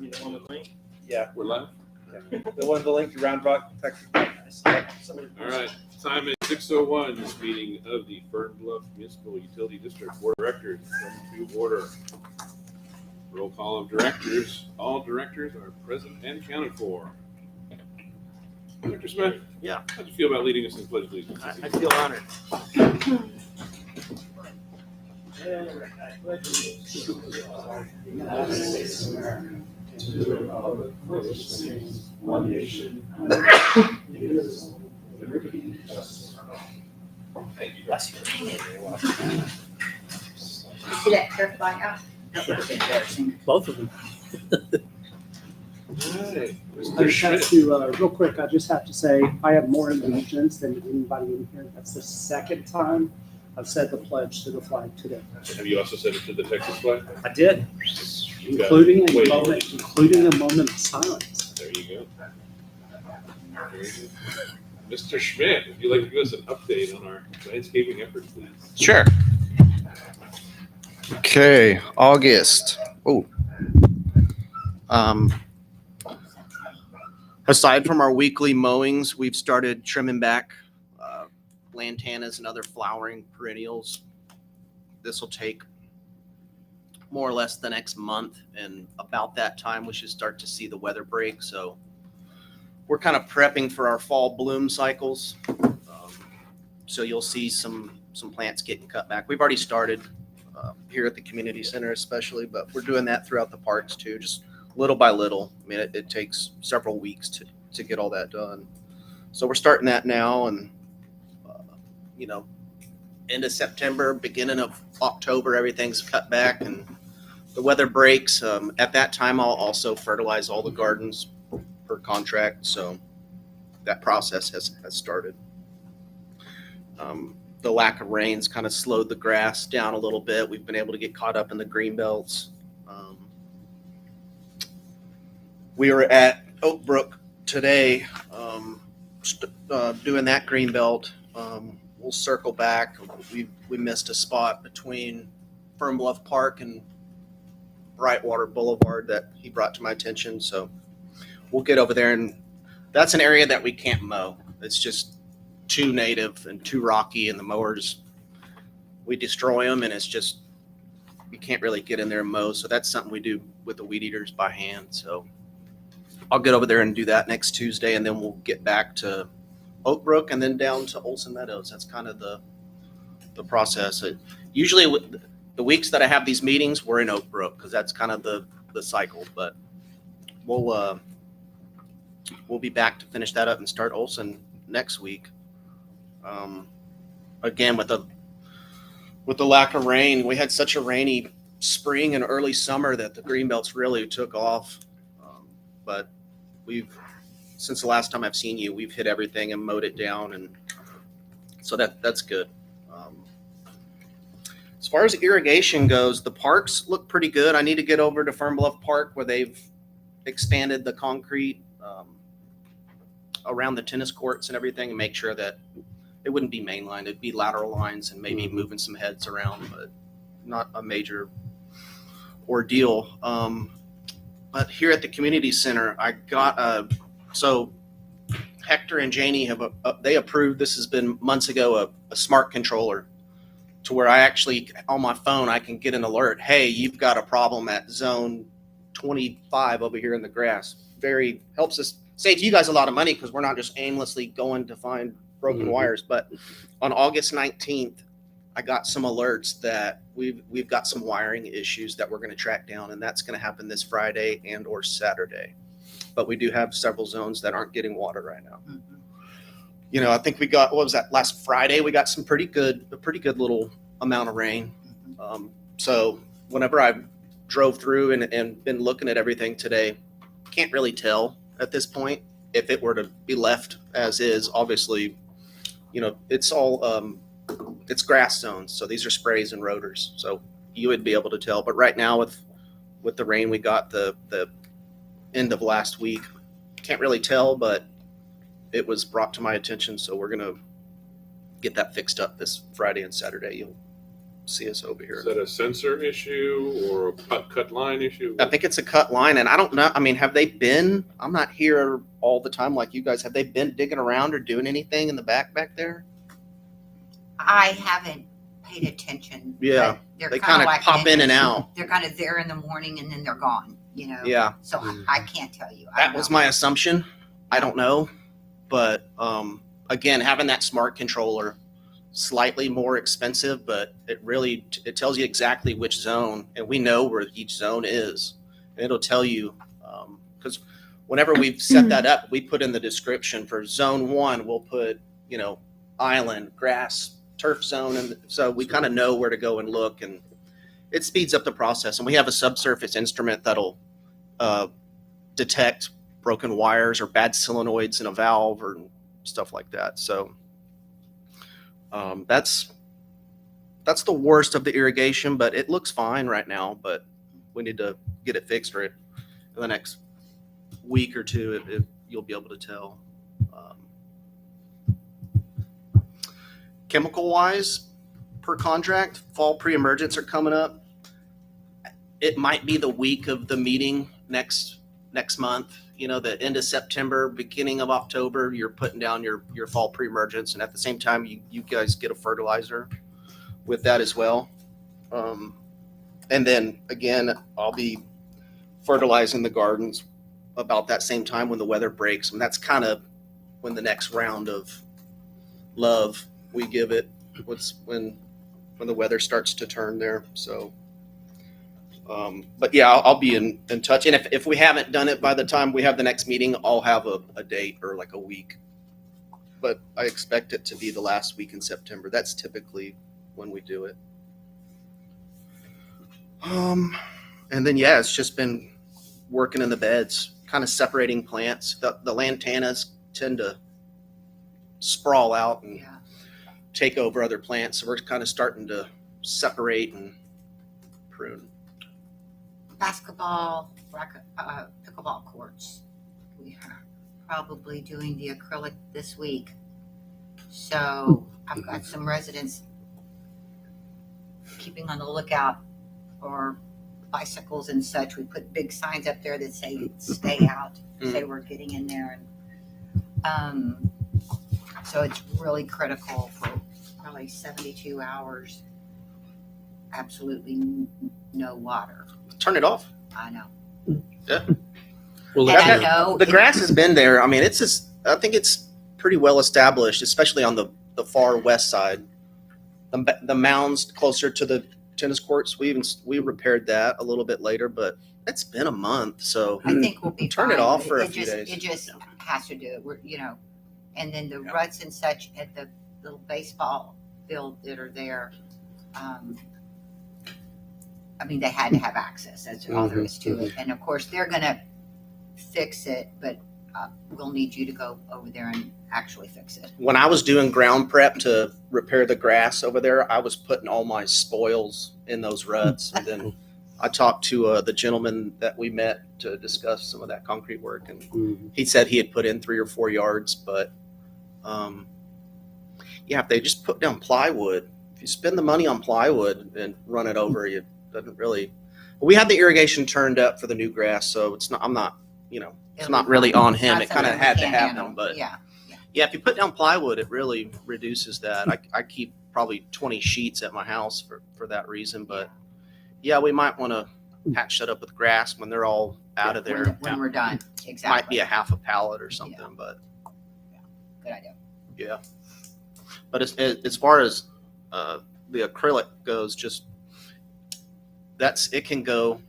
be the one with link? Yeah, We're live. the one with the link to Round Rock, Texas. All right. Time is 6:01. This meeting of the Fern Bluff Municipal Utility District Board of Directors come to order. Roll call of directors. All directors are present and accounted for. Director Smith. Yeah. How'd you feel about leading us in the Pledge of Allegiance? I feel honored. United States of America, to the republic for which it stands, one nation, indivisible, with liberty and justice for all. Thank you. Bless you. See that turf fly out? That would have been embarrassing. Both of them. All right. I Mr. just have Schmidt. to, real quick, I just have to say, I have more allegiance than anybody in here. That's the second time I've said the pledge to the flag today. Have you also said it to the Texas flag? I did, You've got including way a more moment, than- including a moment of silence. There you go. Very good. Mr. Schmidt, would you like to give us an update on our landscaping efforts, please? Sure. Okay, August. Aside from our weekly mowings, we've started trimming back lantanas and other flowering perennials. This will take more or less the next month, and about that time we should start to see the weather break. So we're kind of prepping for our fall bloom cycles. So you'll see some plants getting cut back. We've already started here at the community center especially, but we're doing that throughout the parks too, just little by little. I mean, it takes several weeks to get all that done. So we're starting that now, and end of September, beginning of October, everything's cut back and the weather breaks. At that time, I'll also fertilize all the gardens per contract. So that process has started. The lack of rain's kind of slowed the grass down a little bit. We've been able to get caught up in the green belts. We were at Oak Brook today doing that green belt. We'll circle back. We missed a spot between Fern Bluff Park and Brightwater Boulevard that he brought to my attention. So we'll get over there, and that's an area that we can't mow. It's just too native and too rocky, and the mowers, we destroy them, and it's just, you can't really get in there and mow. So that's something we do with the weed eaters by hand. So I'll get over there and do that next Tuesday, and then we'll get back to Oak Brook and then down to Olson Meadows. That's kind of the process. Usually with the weeks that I have these meetings, we're in Oak Brook because that's kind of the cycle, but we'll be back to finish that up and start Olson next week. Again, with the lack of rain, we had such a rainy spring and early summer that the green belts really took off. But since the last time I've seen you, we've hit everything and mowed it down, and so that's good. As far as irrigation goes, the parks look pretty good. I need to get over to Fern Bluff Park where they've expanded the concrete around the tennis courts and everything, and make sure that it wouldn't be mainline. It'd be lateral lines and maybe moving some heads around, but not a major ordeal. But here at the community center, I got so Hector and Janie they approved, this has been months ago, a smart controller to where I actually, on my phone, I can get an alert. Hey, you've got a problem at zone 25 over here in the grass. Very helps us, saves you guys a lot of money because we're not just aimlessly going to find broken wires. But on August 19th, I got some alerts that we've got some wiring issues that we're going to track down, and that's going to happen this Friday and or Saturday. But we do have several zones that aren't getting water right now. Mm-hmm. I think we got, what was that, last Friday? We got a pretty good little amount of rain. So whenever I drove through and been looking at everything today, can't really tell at this point if it were to be left as is. Obviously, it's all it's grass zones, so these are sprays and rotors, so you would be able to tell. But right now with the rain we got the end of last week, can't really tell, but it was brought to my attention, so we're gonna get that fixed up this Friday and Saturday. You'll see us over here. Is that a sensor issue or a cut line issue? I think it's a cut line, and I don't know. I mean, have they been? I'm not here all the time like you guys. Have they been digging around or doing anything in the back there? I haven't paid attention. Yeah, but they kind of like pop in and ninjas. out. They're kind of there in the morning and then they're gone, Yeah, So I can't tell you. I that don't was know. my assumption. I don't know, but again, having that smart controller, slightly more expensive, but it tells you exactly which zone, and we know where each zone is, and it'll tell you because whenever we've set that up, we put in the description for zone 1, we'll put island, grass, turf zone, and so we kind of know where to go and look, and it speeds up the process. And we have a subsurface instrument that'll detect broken wires or bad solenoids in a valve or stuff like that. So that's the worst of the irrigation, but it looks fine right now. But we need to get it fixed right in the next week or two. You'll be able to tell. Chemical wise, per contract, fall pre-emergents are coming up. It might be the week of the meeting next month. The end of September, beginning of October, you're putting down your fall pre-emergents, and at the same time, you guys get a fertilizer with that as well. And then again, I'll be fertilizing the gardens about that same time when the weather breaks, and that's kind of when the next round of love we give it. What's when the weather starts to turn there. So, but yeah, I'll be in touch. And if we haven't done it by the time we have the next meeting, I'll have a date or like a week. But I expect it to be the last week in September. That's typically when we do it. And then, yeah, it's just been working in the beds, kind of separating plants. The lantanas tend to sprawl out and take over other plants. So we're kind of starting to separate and prune. Basketball, pickleball courts. We are probably doing the acrylic this week. So I've got some residents keeping on the lookout for bicycles and such. We put big signs up there that say stay out, say we're getting in there. And so it's really critical for probably 72 hours. Absolutely no water. Turn it off. I know. Yeah. And I know The grass has been there. I mean, I think it's pretty well established, especially on the far west side. The mounds closer to the tennis courts, we repaired that a little bit later, but it's been a month, so I think we'll be turn fine. it off for a It few just- days. It just has to do it. And then the ruts and such at the little baseball field that are there. I mean, they had to have access. That's all there is to it. And of course, they're going to fix it, but we'll need you to go over there and actually fix it. When I was doing ground prep to repair the grass over there, I was putting all my spoils in those ruts. And then I talked to the gentleman that we met to discuss some of that concrete work, and he said he had put in 3 or 4 yards. But if they just put down plywood, if you spend the money on plywood and run it over, it doesn't really. We had the irrigation turned up for the new grass, so it's not. I'm not. It's not really on him. Not It kind of something we had to can't happen, handle. but Yeah. if you put down plywood, it really reduces that. I keep probably 20 sheets at my house for that reason. But we might want to patch that up with grass when they're all out of there. When we're done. Exactly. Might be a half a pallet or something, but Good idea. yeah. But as far as the acrylic goes, just it can go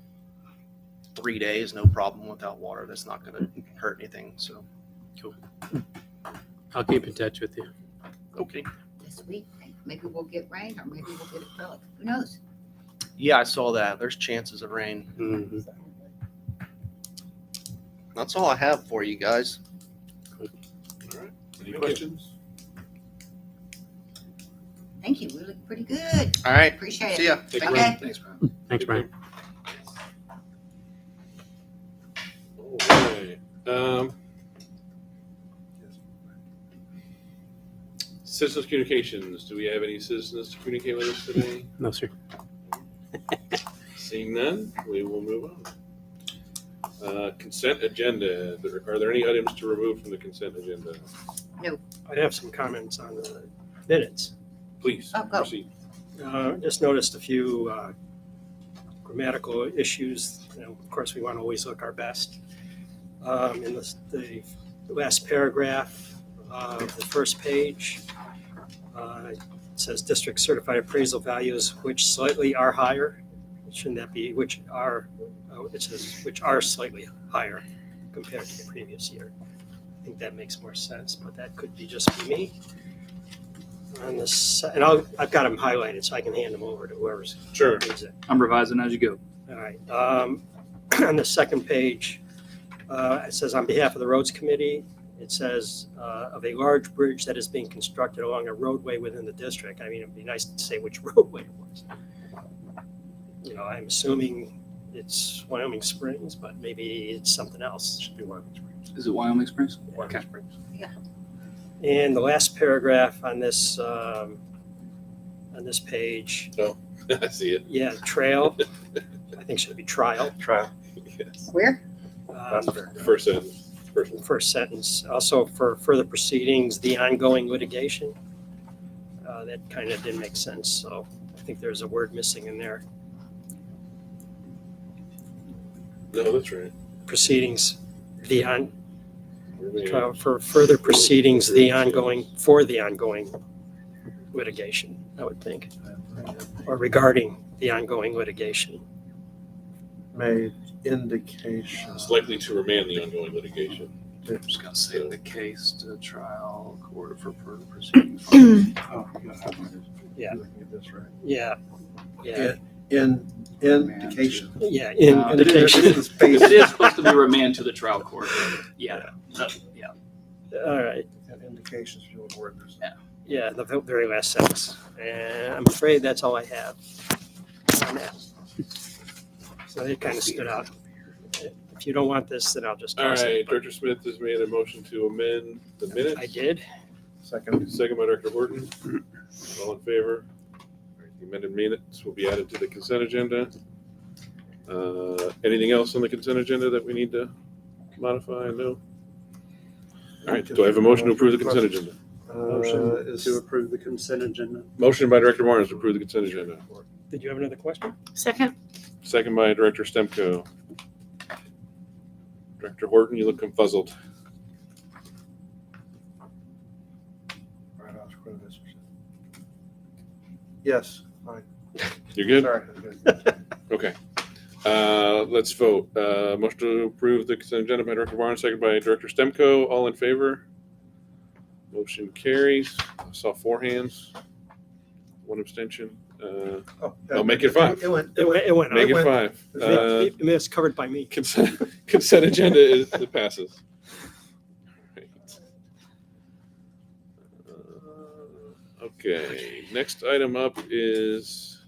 3 days, no problem without water. That's not going to hurt anything. So Cool. I'll keep in touch with you. okay. This week, maybe we'll get rain or maybe we'll get acrylic. Who knows? Yeah, I saw that. There's chances of rain. Mhm. That's all I have for you guys. All right. Any questions? Thank you. We look pretty good. All right. Appreciate See it. ya. Take Okay. care. Thanks, Brian. Thanks, Brian. All right. Citizens communications. Do we have any citizens to communicate with us today? No, sir. Seeing none, we will move on. Consent agenda. Are there any items to remove from the consent agenda? I'd have some comments on the minutes. Please Oh, go. proceed. Just noticed a few grammatical issues. You know, of course, we want to always look our best. In the last paragraph of the first page, it says district certified appraisal values which slightly are higher. Shouldn't that be which are? It says which are slightly higher compared to the previous year. I think that makes more sense, but that could be just be me. On this, and I've got them highlighted so I can hand them over to whoever's Sure. needs it. I'm revising as you go. All right. On the second page, it says on behalf of the roads committee, it says of a large bridge that is being constructed along a roadway within the district. I mean, it'd be nice to say which roadway it was. You know, I'm assuming it's Wyoming Springs, but maybe it's something else. It should be Wyoming Springs. Is it Wyoming Springs? Wyoming Springs. Yeah. And the last paragraph on this page, I see it. yeah, trail. I think should be trial. Trial. Yes. Where? First sentence. First one. First sentence. Also for further proceedings, the ongoing litigation. That kind of didn't make sense. So I think there's a word missing in there. No, that's right. Proceedings, the on, Remain. for further proceedings, the ongoing litigation, I would think, or regarding the ongoing litigation. Made indication. It's likely to remain the ongoing litigation. Just gotta say the case to trial court for further proceedings. Oh, you gotta have one. Yeah. You're looking at this, right? Yeah. Yeah. Indication. Yeah. It Indication. This is space. It is supposed to be remand to the trial court. Yeah. Yeah. All right. And indications, you would word this. Yeah, the very last sentence. And I'm afraid that's all I have on that. So it kind of stood out. If you don't want this, then I'll just All toss right, it. but Director Smith has made a motion to amend the minutes. I did. Second. Second by Director Horton. All in favor? The amended minutes will be added to the consent agenda. Anything else on the consent agenda that we need to modify? No? All right, do I have a motion to approve the consent agenda? Motion is To approve the consent agenda. Motion by Director Barnes to approve the consent agenda. Did you have another question? Second. Second by Director Stemko. Director Horton, you look confuzzled. Right, I'll screw this. Yes, fine. You're good? Sorry. I'm good. Okay. Let's vote. Motion to approve the consent agenda by Director Barnes, second by Director Stemko. All in favor? Motion carries. I saw 4 hands. 1 abstention. I'll make it 5. It went. It went Make up. it 5. It's covered by me. Consent agenda it passes. Right. Okay, next item up is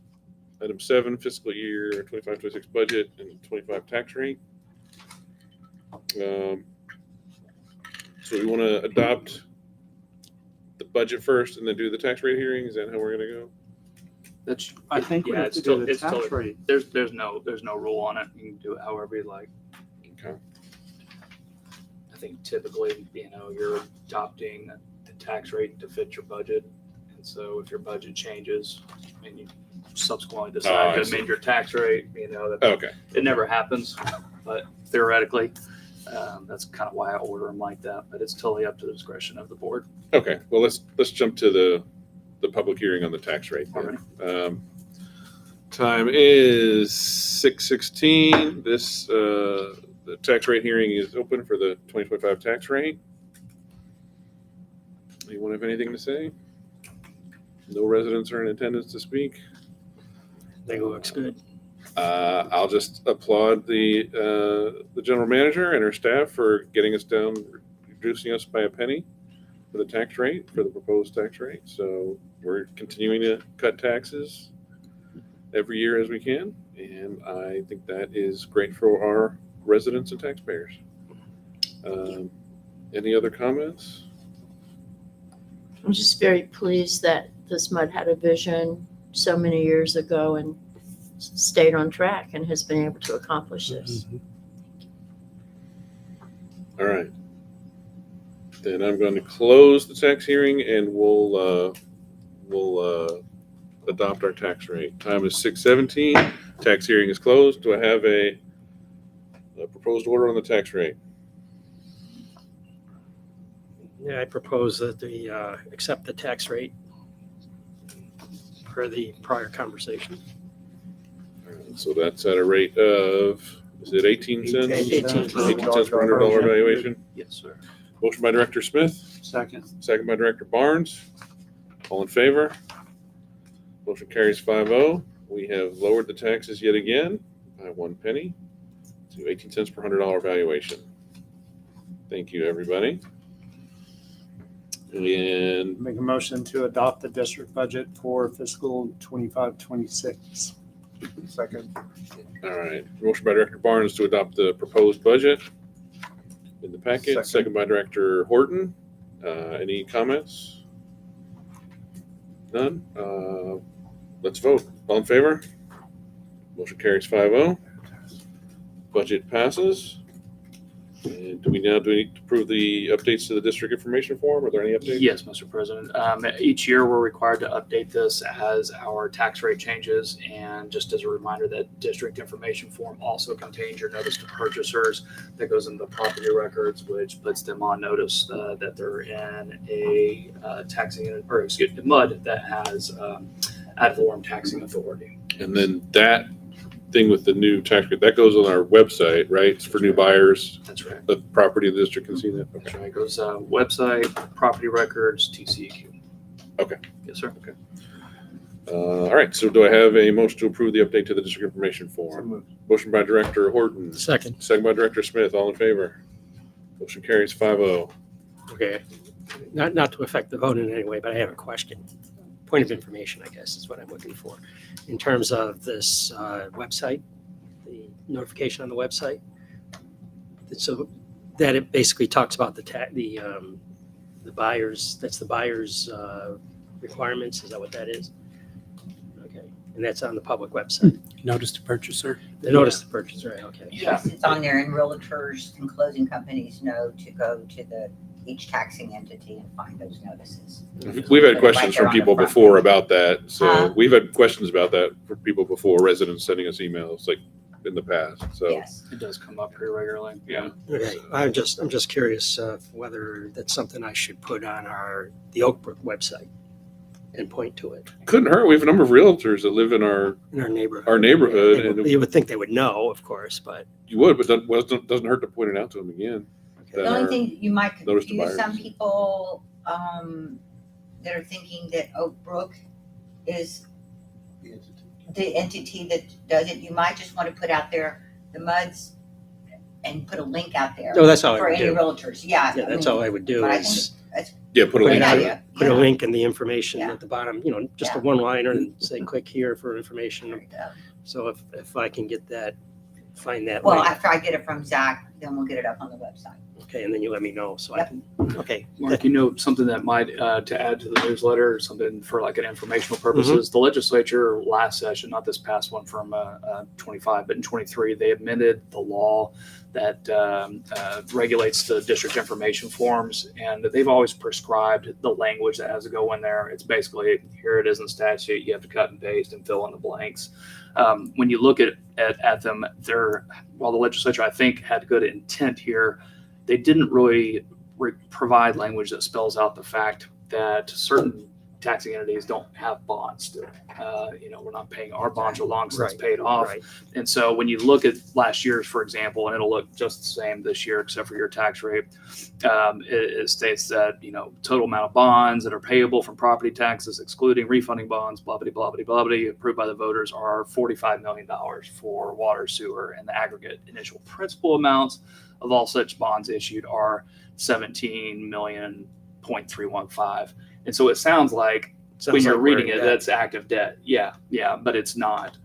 item 7, fiscal year 25-26 budget and 25 tax rate. So we want to adopt the budget first and then do the tax rate hearing. Is that how we're going to go? That's, I think we yeah, have it's to still, do the it's tax totally, rate. there's no rule on it. You can do it however you like. Okay. I think typically, you're adopting the tax rate to fit your budget. And so if your budget changes and you subsequently I decide to see. amend your tax rate, that Okay. it never happens, but theoretically, that's kind of why I order them like that. But it's totally up to the discretion of the board. Okay. Well, let's jump to the public hearing on the tax rate. Alright. Time is 6:16. This the tax rate hearing is open for the 2025 tax rate. Anyone have anything to say? No residents are in attendance to speak. I think it looks good. I'll just applaud the general manager and her staff for getting us down, reducing us by a penny for the tax rate, for the proposed tax rate. So we're continuing to cut taxes every year as we can, and I think that is great for our residents and taxpayers. Any other comments? I'm just very pleased that this mud had a vision so many years ago and stayed on track and has been able to accomplish this. All right. Then I'm going to close the tax hearing and we'll adopt our tax rate. Time is 6:17. Tax hearing is closed. Do I have a proposed order on the tax rate? Yeah, I propose that they accept the tax rate per the prior conversation. All right, so that's at a rate of, is it 18 cents? 18 cents per $100 valuation. Yes, sir. Motion by Director Smith, Second. second by Director Barnes. All in favor? Motion carries 5-0. We have lowered the taxes yet again by 1 penny to 18 cents per $100 valuation. Thank you, everybody. And Make a motion to adopt the district budget for fiscal 25-26. Second. all right, motion by Director Barnes to adopt the proposed budget in the packet. Second by Director Horton. Any comments? None? Let's vote. All in favor? Motion carries 5-0. Budget passes. And do we need to approve the updates to the district information form? Are there any updates? Yes, Mr. President. Each year, we're required to update this as our tax rate changes. And just as a reminder, that district information form also contains your notice to purchasers that goes into the property records, which puts them on notice that they're in a MUD that has ad valorem taxing authority. And then that thing with the new tax rate, that goes on our website, right? It's for new buyers. That's right. The property of the district can see that. That's right. It goes website, property records, TCEQ. Okay. Yes, sir. Okay. All right. So do I have a motion to approve the update to the district information form? Motion by Director Horton. Second. Second by Director Smith. All in favor? Motion carries 5-0. Okay, not to affect the vote in any way, but I have a question. Point of information, I guess, is what I'm looking for. In terms of this website, the notification on the website. So that it basically talks about the buyers, that's the buyer's requirements, is that what that is? Okay, and that's on the public website. Notice to purchaser. The notice to purchase, right, okay. Yes, it's on there, and realtors and closing companies know to go to each taxing entity and find those notices. We've had Right questions there from on the people front before page. about that. So Huh? we've had questions about that for people before, residents sending us emails like in the past. So Yes. It does come up pretty regularly. yeah. Okay, I'm just curious whether that's something I should put on the Oakbrook website and point to it Couldn't hurt. We have a number of realtors that live in our in our neighborhood. neighborhood, They would- and you would think they would know, of course, but you would, but doesn't hurt to point it out to them again. The That only are thing you might notice to confuse some buyers. people that are thinking that Oak Brook is the entity that does it. You might just want to put out there the MUDs and put a link out there no, that's all I for would any do. realtors. Yeah, Yeah, that's all I would do but I is Yeah, put a Great link to it. idea. put a Yeah. link in the information Yeah. at the bottom, just a Yeah. one-liner and say, click here for There information. you go. So if I can get that, find that Well, link, after I get it from Zach, then we'll get it up on the website. okay, and then you let me know so I Yep. can, okay. Mark, something that might, to add to the newsletter, something for like an informational purposes, the legislature last session, not this past one from 25, but in 23, they amended the law that regulates the district information forms. And they've always prescribed the language that has to go in there. It's basically, here it is in statute, you have to cut and paste and fill in the blanks. When you look at them, while the legislature, I think, had good intent here, they didn't really provide language that spells out the fact that certain taxing entities don't have bonds still. We're not paying our bonds are long since Right, paid off. Right. And so when you look at last year's, for example, and it'll look just the same this year, except for your tax rate, it states that, total amount of bonds that are payable from property taxes, excluding refunding bonds, blah, blah, blah, blah, blah, blah, approved by the voters are $45 million for water, sewer, and the aggregate initial principal amounts of all such bonds issued are 17 million.315. And so it sounds like Sounds when you're like we're reading in it, debt. that's active debt. Yeah, but it's not.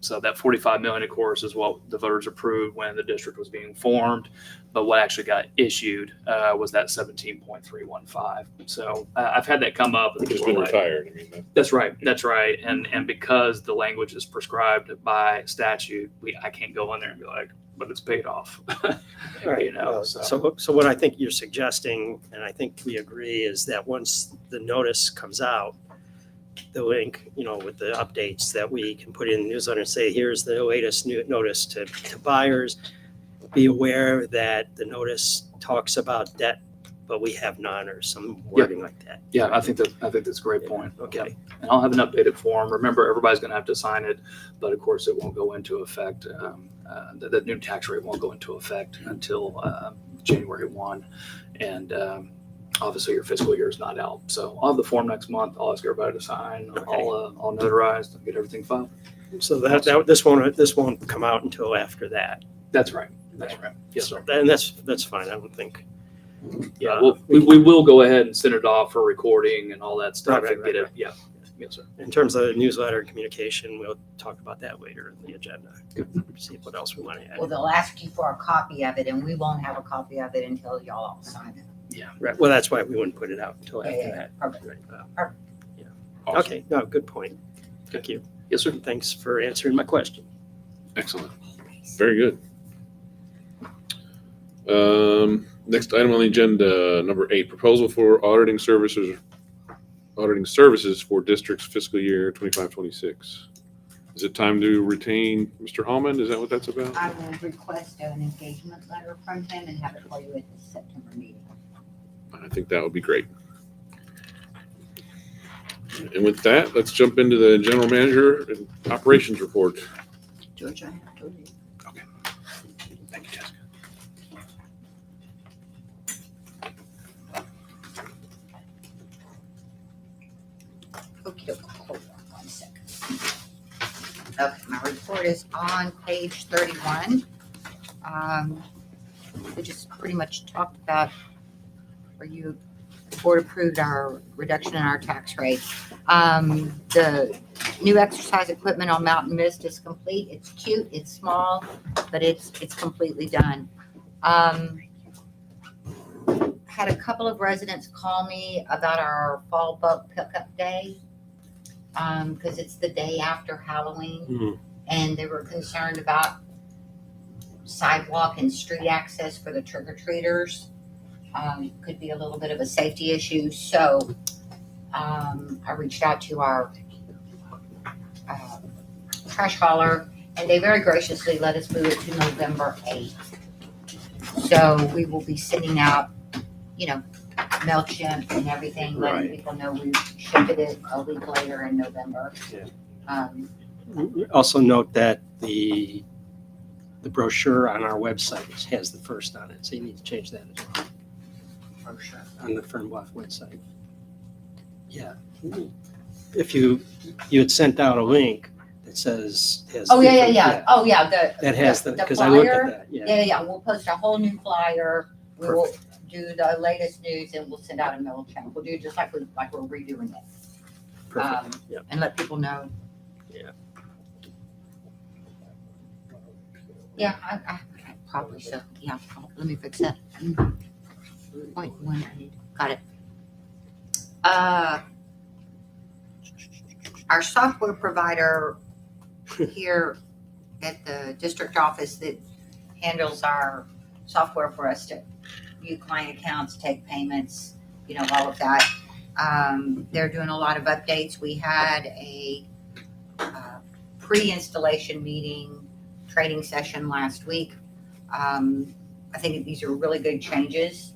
So that 45 million, of course, is what the voters approved when the district was being formed. But what actually got issued was that 17.315. So I've had that come up. Which has been retired. I mean, That's right. That's right. And because the language is prescribed by statute, I can't go in there and be like, but it's paid off. Right. You know, So what I think you're suggesting, and I think we agree, is that once the notice comes out, the link, with the updates, that we can put in the newsletter and say, here's the latest new notice to buyers. Be aware that the notice talks about debt, but we have none, or some wording like that. Yeah, I think that's a great point. Okay. And I'll have an updated form. Remember, everybody's going to have to sign it, but of course, it won't go into effect. The new tax rate won't go into effect until January 1. And obviously, your fiscal year is not out. So I'll have the form next month. I'll ask everybody to sign. I'll notarize and get everything filed. So this won't come out until after that. That's right. That's right. Yes, sir. And that's fine. I don't think. Yeah, we will go ahead and send it off for recording and all that stuff Right, and get it. right. Yeah. Yes, sir. In terms of newsletter and communication, we'll talk about that later in the agenda. See what else we want to add. Well, they'll ask you for a copy of it, and we won't have a copy of it until y'all all sign it. Right. Well, that's why we wouldn't put it out until after Yeah, that. perfect. Right. Perfect. awesome. Okay. No, good point. Thank you. Yes, sir. Thanks for answering my question. Excellent. Very good. Next item on the agenda, number 8, proposal for auditing services for district's fiscal year 25-26. Is it time to retain Mr. Hallman? Is that what that's about? I will request an engagement letter from him and have it for you at the September meeting. I think that would be great. And with that, let's jump into the general manager and operations report. George, I have to leave. Okay. Thank you, Jessica. Okay, hold on 1 second. Okay, my report is on page 31. We just pretty much talked about, the board approved our reduction in our tax rate. The new exercise equipment on Mountain Mist is complete. It's cute, it's small, but it's completely done. Had a couple of residents call me about our fall bug pickup day, because it's the day after Halloween, and they were concerned about sidewalk and street access for the trick-or-treaters. Could be a little bit of a safety issue, so I reached out to our trash hauler, and they very graciously let us move it to November 8th. So we will be sending out, MailChimp and everything, letting people know we shipped it a week later in November. Yeah. Also note that the brochure on our website has the first on it, so you need to change that as well. Brochure on the Fern Bluff website. Yeah. If you had sent out a link that says has. Oh, yeah. Oh, yeah, That has the because I looked flyer. at that. Yeah. Yeah, we'll post a whole new flyer. We will do the latest news and we'll send out a MailChimp. We'll do just like we're redoing it. Perfect. Yep. And let people know. Yeah. Yeah, I probably so. Yeah, let me fix that. 0.1, got it. Our software provider here at the district office that handles our software for us to view client accounts, take payments, all of that. They're doing a lot of updates. We had a pre-installation meeting training session last week. I think these are really good changes,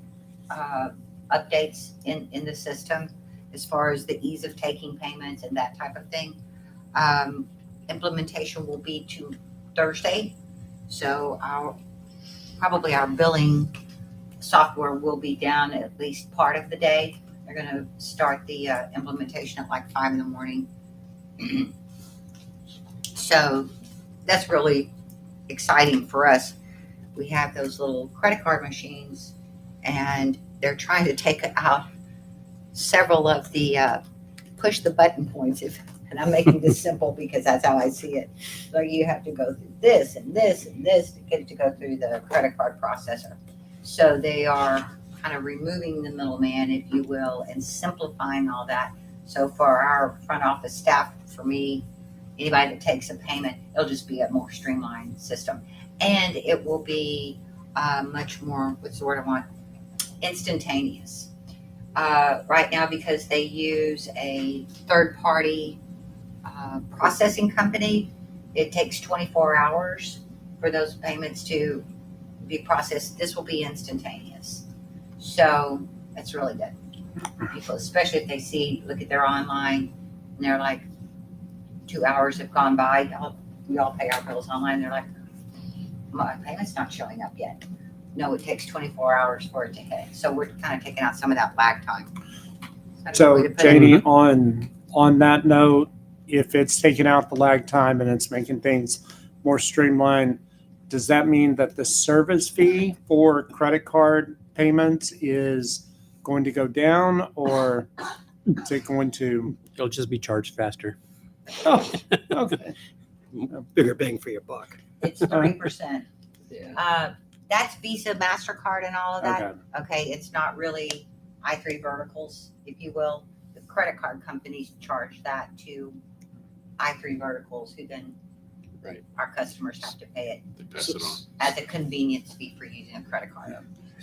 updates in the system as far as the ease of taking payments and that type of thing. Implementation will be to Thursday, so probably our billing software will be down at least part of the day. They're going to start the implementation at like 5 a.m. So that's really exciting for us. We have those little credit card machines, and they're trying to take out several of the push the button points and I'm making this simple because that's how I see it. So you have to go through this and this and this to get it to go through the credit card processor. So they are kind of removing the middleman, if you will, and simplifying all that. So for our front office staff, for me, anybody that takes a payment, it'll just be a more streamlined system. And it will be much more, what's the word I want? Instantaneous. Right now, because they use a third-party processing company, it takes 24 hours for those payments to be processed. This will be instantaneous. So that's really good. People, especially if they look at their online, and they're like, 2 hours have gone by. We all pay our bills online. They're like, my payment's not showing up yet. No, it takes 24 hours for it to hit. So we're kind of taking out some of that lag time. That's a good way So to put it. Janie, on that note, if it's taking out the lag time and it's making things more streamlined, does that mean that the service fee for credit card payments is going to go down, or is it going to? It'll just be charged faster. Oh, okay. Bigger bang for your buck. It's 3%. That's Visa, MasterCard, and all of that. Okay. Okay, it's not really I3 verticals, if you will. The credit card companies charge that to I3 verticals, who then Right. our customers have to pay it They pass it on. as a convenience fee for using a credit card.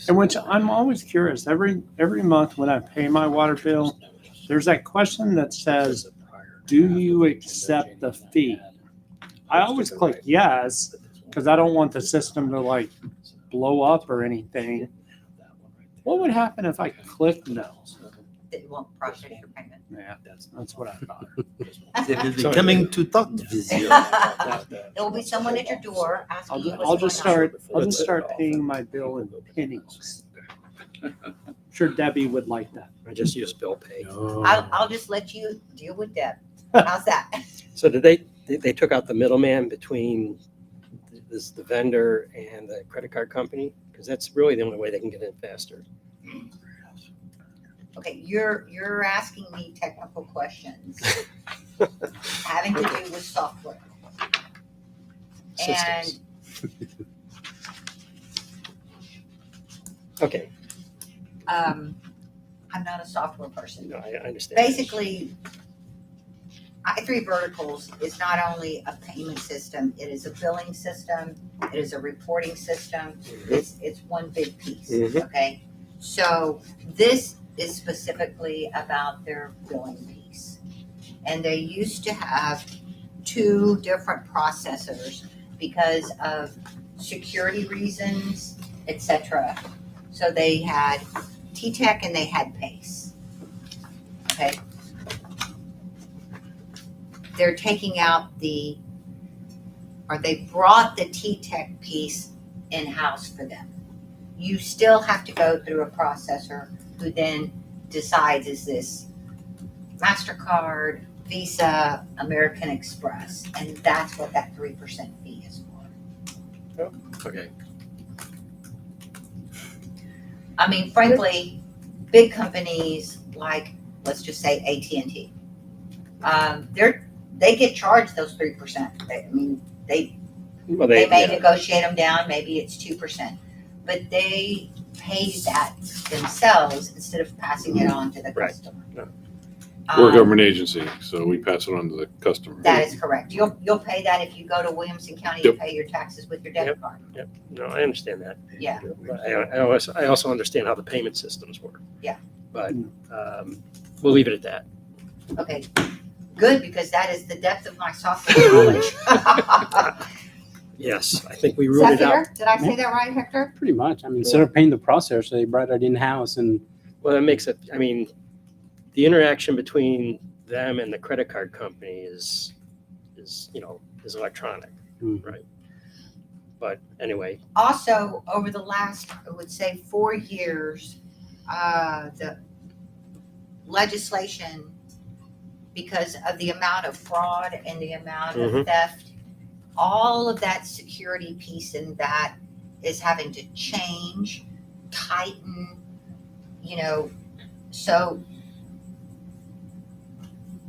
And which I'm always curious, every month when I pay my water bill, there's that question that says, do you accept the fee? I always click yes, because I don't want the system to like blow up or anything. What would happen if I click no? It won't process your payment. Yeah, that's what I thought. They will be coming to talk to you. There will be someone at your door asking you I'll what's going on. I'll just start paying my bill in pennies. I'm sure Debbie would like that. I just use bill pay. I'll just let you deal with Deb. How's that? So did they took out the middleman between the vendor and the credit card company? Because that's really the only way they can get in faster. Okay, you're asking me technical questions having to do with software. And Systems. Okay, I'm not a software person. no, I understand. Basically, I3 Verticals is not only a payment system, it is a billing system, it is a reporting system. It's one big piece, Mhm. okay? So this is specifically about their billing piece. And they used to have 2 different processors because of security reasons, etc. So they had T-Tech and they had PACE. Okay. They're taking out they brought the T-Tech piece in-house for them. You still have to go through a processor who then decides, is this MasterCard, Visa, American Express, and that's what that 3% fee is for. Okay. I mean, frankly, big companies like, let's just say AT&T, they get charged those 3%. Well, They may yeah. negotiate them down, maybe it's 2%, but they pay that themselves instead of passing it on to the Right. customer. No. We're a government agency, so we pass it on to the customer. That is correct. You'll pay that if you go to Williamson County to Yep. pay your taxes with your debit card. No, I understand that. Yeah. But I also understand how the payment systems work. Yeah. But we'll leave it at that. Okay, good, because that is the depth of my software knowledge. Yes, I think we Is ruled that it out. fair? Did I say that right, Hector? Pretty much. I mean, instead of paying the processor, they brought it in-house and Well, that makes it, I mean, the interaction between them and the credit card company is electronic, Mm. right? But anyway, Also, over the last, I would say, 4 years, the legislation, because of the amount of fraud and the amount of Mhm. theft, all of that security piece and that is having to change, tighten, so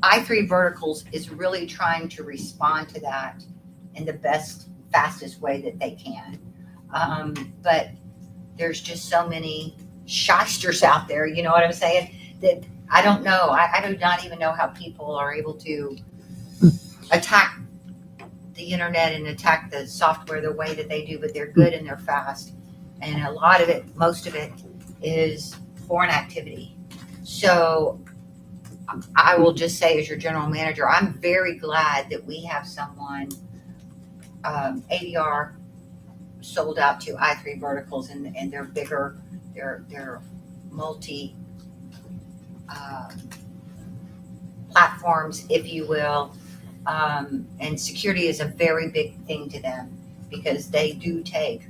I3 Verticals is really trying to respond to that in the best, fastest way that they can. But there's just so many shysters out there, you know what I'm saying? That I don't know. I do not even know how people are able to attack the internet and attack the software the way that they do, but they're good and they're fast. And a lot of it, most of it, is foreign activity. So I will just say, as your general manager, I'm very glad that we have someone, ADR sold out to I3 Verticals, and they're bigger, they're multi platforms, if you will. And security is a very big thing to them because they do take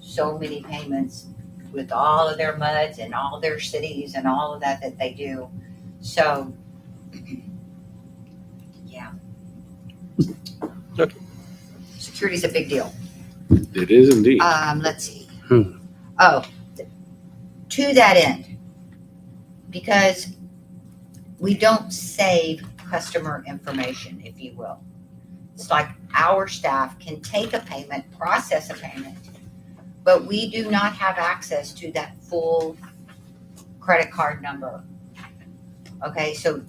so many payments with all of their MUDs and all their cities and all of that they do. So, yeah. Okay. Security's a big deal. It is indeed. Let's see. Oh, to that end, because we don't save customer information, if you will. It's like our staff can take a payment, process a payment, but we do not have access to that full credit card number. Okay, so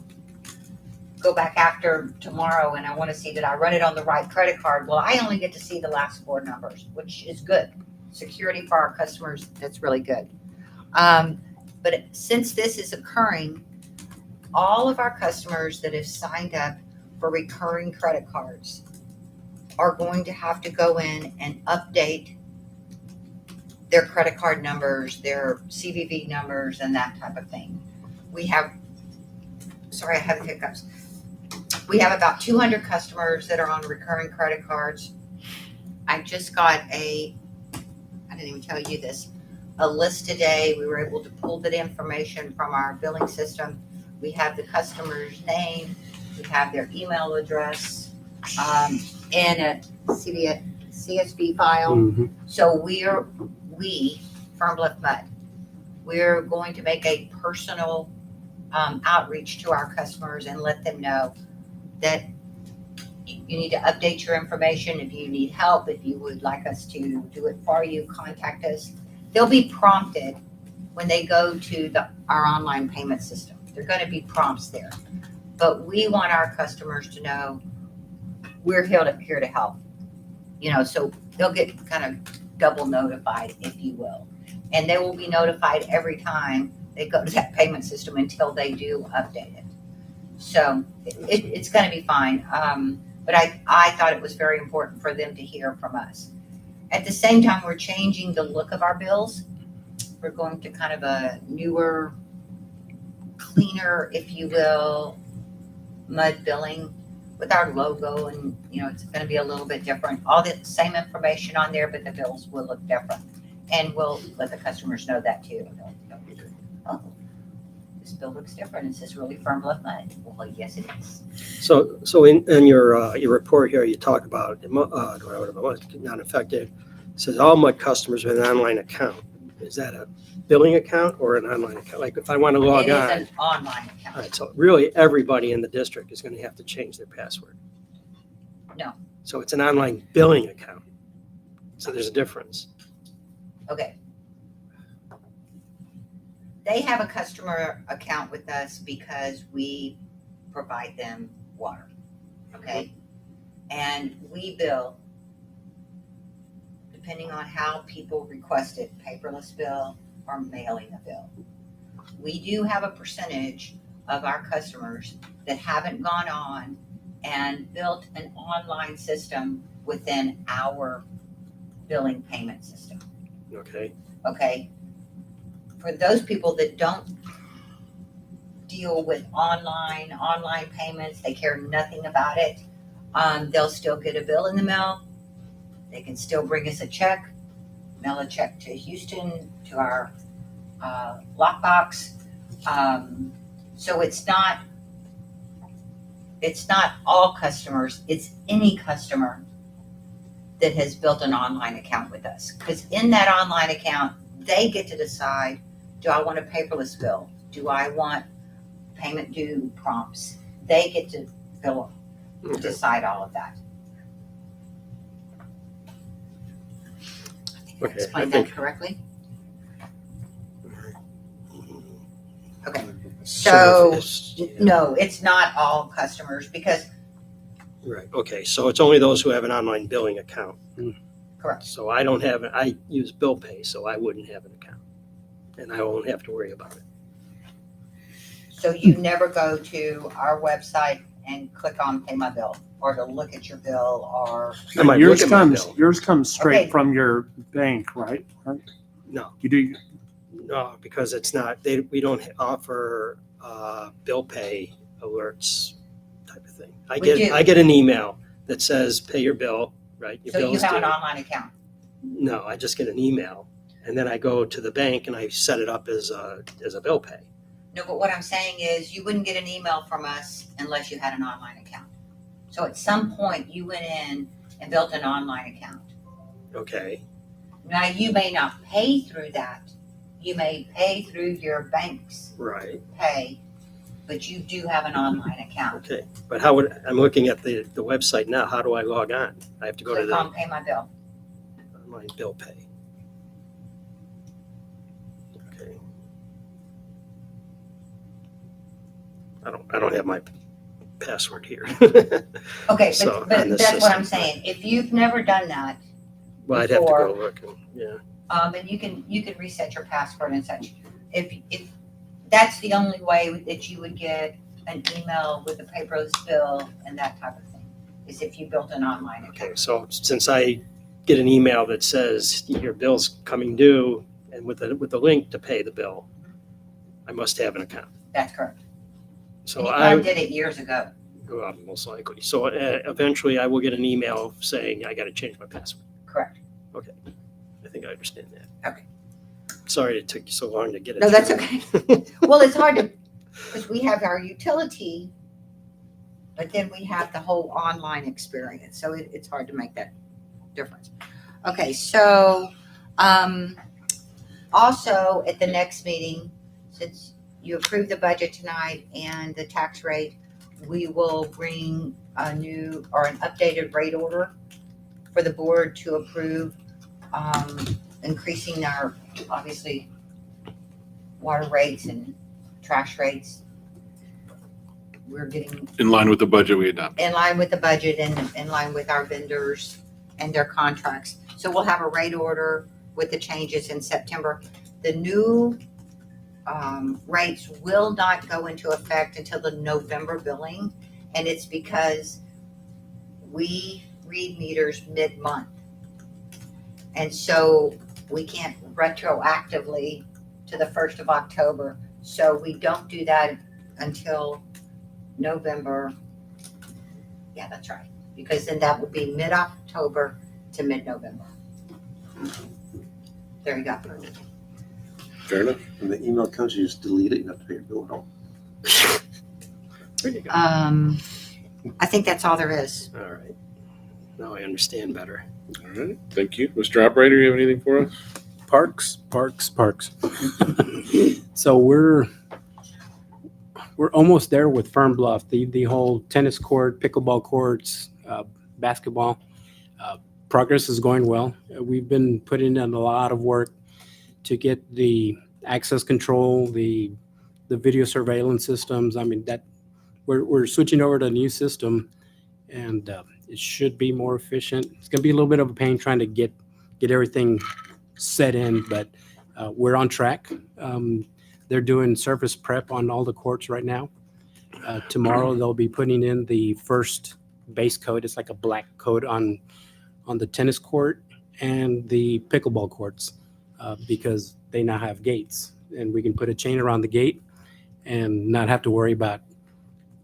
go back after tomorrow and I want to see that I run it on the right credit card. Well, I only get to see the last four numbers, which is good. Security for our customers, that's really good. But since this is occurring, all of our customers that have signed up for recurring credit cards are going to have to go in and update their credit card numbers, their CVV numbers, and that type of thing. We have, sorry, I have the hiccups. We have about 200 customers that are on recurring credit cards. I just got I didn't even tell you this, a list today. We were able to pull that information from our billing system. We have the customer's name, we have their email address, in a CSV file. Mm-hmm. So we, Fern Bluff Mud, we're going to make a personal outreach to our customers and let them know that you need to update your information. If you need help, if you would like us to do it for you, contact us. They'll be prompted when they go to our online payment system. They're going to be prompts there. But we want our customers to know we're here to help. You know, so they'll get kind of double notified, if you will. And they will be notified every time they go to that payment system until they do update it. So it's going to be fine. But I thought it was very important for them to hear from us. At the same time, we're changing the look of our bills. We're going to kind of a newer, cleaner, if you will, mud billing with our logo, and you know, it's going to be a little bit different. All the same information on there, but the bills will look different. And we'll let the customers know that too. They'll be, oh, this bill looks different. Is this really Fern Bluff Mud? Well, yes, it is. So in your report here, you talk about not affected. It says all MUD customers with an online account. Is that a billing account or an online account? Like if I want to log It is on. an online account. All right, so really everybody in the district is going to have to change their password. No. So it's an online billing account. So there's a difference. Okay. They have a customer account with us because we provide them water. Okay. And we bill depending on how people request it, paperless bill or mailing a bill. We do have a percentage of our customers that haven't gone on and built an online system within our billing payment system. Okay. Okay. For those people that don't deal with online payments, they care nothing about it. They'll still get a bill in the mail. They can still bring us a check, mail a check to Houston, to our lockbox. So it's not all customers, it's any customer that has built an online account with us. Because in that online account, they get to decide, do I want a paperless bill? Do I want payment due prompts? they get to Okay. decide all of that. I Okay, I explained think- that correctly? Okay, so, no, it's not all customers because, Right, okay, so it's only those who have an online billing account. correct, So I don't have, I use bill pay, so I wouldn't have an account. And I won't have to worry about it. so you never go to our website and click on pay my bill, or to look at your bill, or, I might Yours look at my comes, bill. yours comes straight Okay. from your bank, right? No, You do, no, because it's not, we don't offer bill pay alerts type of thing. We do. I get an email that says, pay your bill, right? Your so you bill's have an due. online account. No, I just get an email, and then I go to the bank and I set it up as a bill pay. No, but what I'm saying is you wouldn't get an email from us unless you had an online account. So at some point you went in and built an online account. Okay, Now you may not pay through that. You may pay through your bank's right, pay, but you do have an online account. okay. But how would, I'm looking at the website now, how do I log on? I have to go to Click the on pay my bill. online bill pay. Okay. I don't have my password here. Okay, So, but on this that's what I'm system, saying. If you've never done that, Well, I'd have to go Before- look, and- yeah. and you can reset your password and such. If that's the only way that you would get an email with a paperless bill and that type of thing, is if you built an online Okay, account. so since I get an email that says your bill's coming due and with the link to pay the bill, I must have an account. That's correct. So And you I probably did it years ago. well, most likely. So eventually I will get an email saying I got to change my password. Correct. I think I understand that. Okay. Sorry it took you so long to get it. No, that's through. okay. Well, it's hard to, because we have our utility, but then we have the whole online experience. So it's hard to make that difference. Okay, so also at the next meeting, since you approved the budget tonight and the tax rate, we will bring a new or an updated rate order for the board to approve, increasing our, obviously, water rates and trash rates. We're getting In line with the budget we adopted. in line with the budget and in line with our vendors and their contracts. So we'll have a rate order with the changes in September. The new rates will not go into effect until the November billing, and it's because we read meters mid-month. And so we can't retroactively to the 1st of October. So we don't do that until November. Yeah, that's right. Because then that would be mid-October to mid-November. There you go. Fair enough. When the email comes, you just delete it, you have to pay your bill at home. There you go. I think that's all there is. All right. Now I understand better. All right, thank you. Mr. Operator, you have anything for us? Parks. So we're almost there with Fern Bluff, the whole tennis court, pickleball courts, basketball. Progress is going well. We've been putting in a lot of work to get the access control, the video surveillance systems. I mean, that we're switching over to a new system, and it should be more efficient. It's going to be a little bit of a pain trying to get everything set in, but we're on track. They're doing surface prep on all the courts right now. Tomorrow they'll be putting in the first base coat. It's like a black coat on the tennis court and the pickleball courts because they now have gates, and we can put a chain around the gate and not have to worry about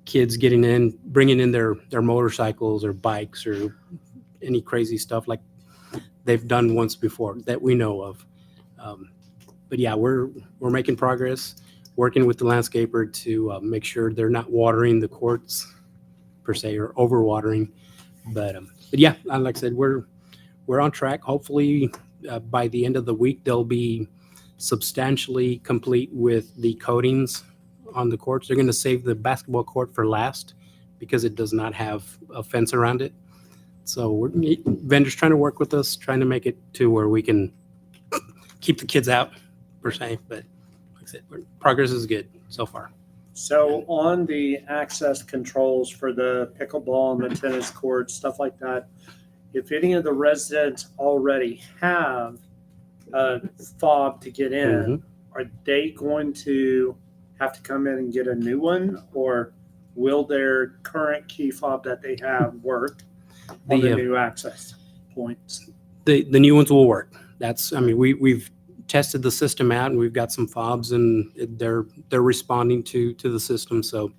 kids getting in, bringing in their motorcycles or bikes or any crazy stuff like they've done once before that we know of. But yeah, we're making progress, working with the landscaper to make sure they're not watering the courts per se or overwatering. But yeah, like I said, we're on track. Hopefully by the end of the week, they'll be substantially complete with the coatings on the courts. They're going to save the basketball court for last because it does not have a fence around it. So vendors trying to work with us, trying to make it to where we can keep the kids out per se. But like I said, progress is good so far. So on the access controls for the pickleball and the tennis courts, stuff like that, if any of the residents already have a fob to get in, are they going to have to come in and get a new one, or will their current key fob that they have work on the new access points? The new ones will work. We've tested the system out, and we've got some fobs, and they're responding to the system. So,